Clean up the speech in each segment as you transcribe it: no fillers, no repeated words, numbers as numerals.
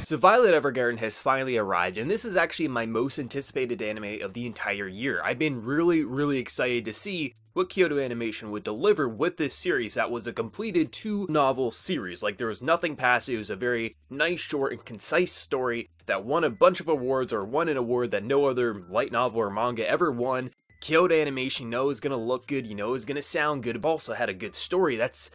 So Violet Evergarden has finally arrived, and this is actually my most anticipated anime of the entire year. I've been really excited to see what Kyoto Animation would deliver with this series that was a completed 2-novel series. Like, there was nothing past it. It was a very nice, short, and concise story that won a bunch of awards, or won an award that no other light novel or manga ever won. Kyoto Animation, you know, is gonna look good, you know, is gonna sound good, but also had a good story. That's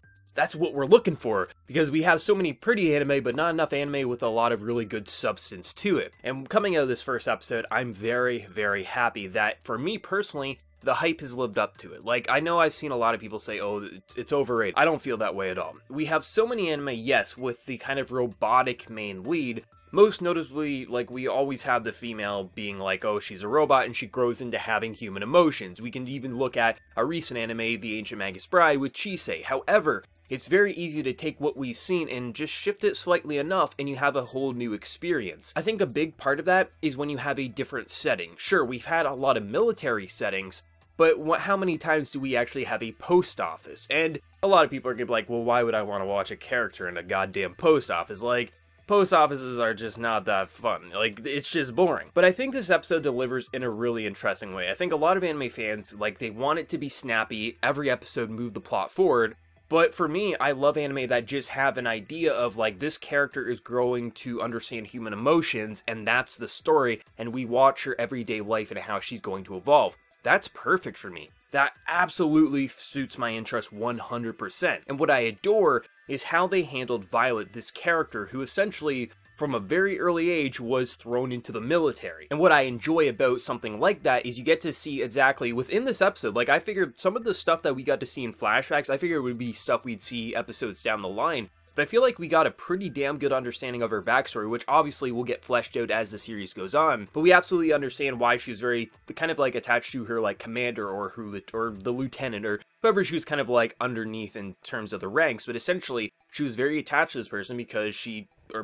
what we're looking for, because we have so many pretty anime, but not enough anime with a lot of really good substance to it. And coming out of this first episode, I'm very happy that, for me personally, the hype has lived up to it. Like, I know I've seen a lot of people say, oh, it's overrated. I don't feel that way at all. We have so many anime, yes, with the kind of robotic main lead. Most notably, like, we always have the female being like, oh, she's a robot and she grows into having human emotions. We can even look at a recent anime, The Ancient Magus Bride, with Chisei. However, it's very easy to take what we've seen and just shift it slightly enough and you have a whole new experience. I think a big part of that is when you have a different setting. Sure, we've had a lot of military settings, but how many times do we actually have a post office? And a lot of people are gonna be like, well, why would I want to watch a character in a goddamn post office? Like, post offices are just not that fun. Like, it's just boring. But I think this episode delivers in a really interesting way. I think a lot of anime fans, like, they want it to be snappy, every episode move the plot forward. But for me, I love anime that just have an idea of, like, this character is growing to understand human emotions, and that's the story, and we watch her everyday life and how she's going to evolve. That's perfect for me. That absolutely suits my interest 100%. And what I adore is how they handled Violet, this character who essentially, from a very early age, was thrown into the military. And what I enjoy about something like that is you get to see exactly within this episode. Like, I figured some of the stuff that we got to see in flashbacks, I figured it would be stuff we'd see episodes down the line. But I feel like we got a pretty damn good understanding of her backstory, which obviously will get fleshed out as the series goes on. But we absolutely understand why she was very kind of like attached to her like commander or the lieutenant or whoever she was kind of like underneath in terms of the ranks. But essentially, she was very attached to this person because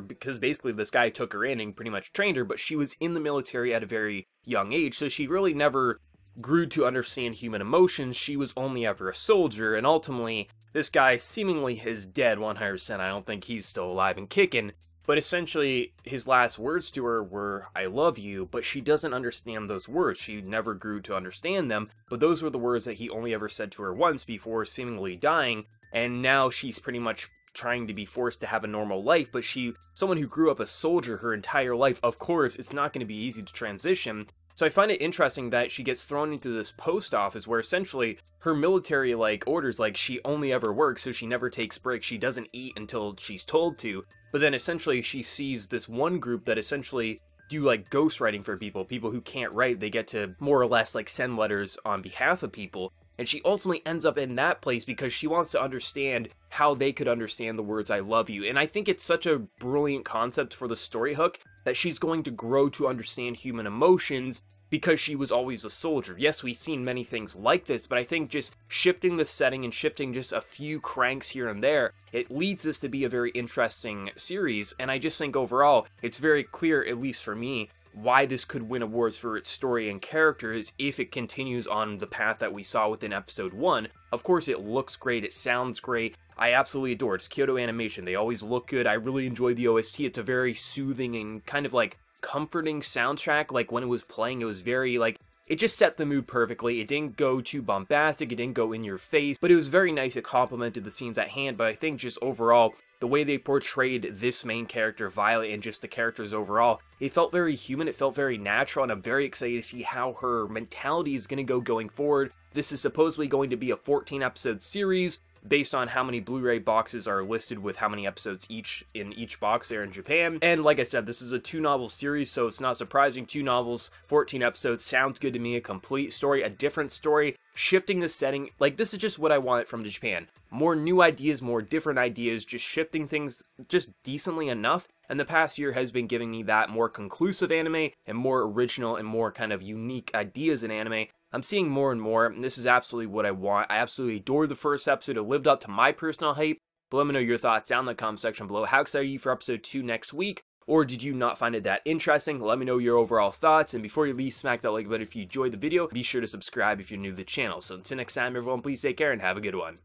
because basically this guy took her in and pretty much trained her, but she was in the military at a very young age, so she really never grew to understand human emotions. She was only ever a soldier, and ultimately, this guy seemingly is dead 100%. I don't think he's still alive and kicking, but essentially, his last words to her were, I love you, but she doesn't understand those words. She never grew to understand them, but those were the words that he only ever said to her once before seemingly dying, and now she's pretty much trying to be forced to have a normal life, but someone who grew up a soldier her entire life, of course, it's not going to be easy to transition. So I find it interesting that she gets thrown into this post office where essentially her military like orders, like, she only ever works, so she never takes breaks, she doesn't eat until she's told to, but then essentially she sees this one group that essentially do like ghostwriting for people who can't write. They get to more or less like send letters on behalf of people. And she ultimately ends up in that place because she wants to understand how they could understand the words I love you. And I think it's such a brilliant concept for the story hook that she's going to grow to understand human emotions because she was always a soldier. Yes, we've seen many things like this, but I think just shifting the setting and shifting just a few cranks here and there, it leads us to be a very interesting series. And I just think overall, it's very clear, at least for me, why this could win awards for its story and characters if it continues on the path that we saw within episode 1. Of course, it looks great, it sounds great, I absolutely adore it. It's Kyoto Animation, they always look good, I really enjoy the OST, it's a very soothing and kind of like comforting soundtrack. Like, when it was playing, it was very like, it just set the mood perfectly. It didn't go too bombastic, it didn't go in your face, but it was very nice, it complemented the scenes at hand. But I think just overall, the way they portrayed this main character, Violet, and just the characters overall, it felt very human, it felt very natural, and I'm very excited to see how her mentality is going to go going forward. This is supposedly going to be a 14-episode series, based on how many Blu-ray boxes are listed with how many episodes in each box there in Japan. And like I said, this is a 2-novel series, so it's not surprising. 2 novels, 14 episodes, sounds good to me. A complete story, a different story, shifting the setting. Like, this is just what I wanted from Japan. More new ideas, more different ideas, just shifting things just decently enough. And the past year has been giving me that more conclusive anime and more original and more kind of unique ideas in anime. I'm seeing more and more, and this is absolutely what I want. I absolutely adored the first episode. It lived up to my personal hype. But let me know your thoughts down in the comment section below. How excited are you for episode 2 next week? Or did you not find it that interesting? Let me know your overall thoughts. And before you leave, smack that like button if you enjoyed the video. Be sure to subscribe if you're new to the channel. So until next time, everyone, please take care and have a good one.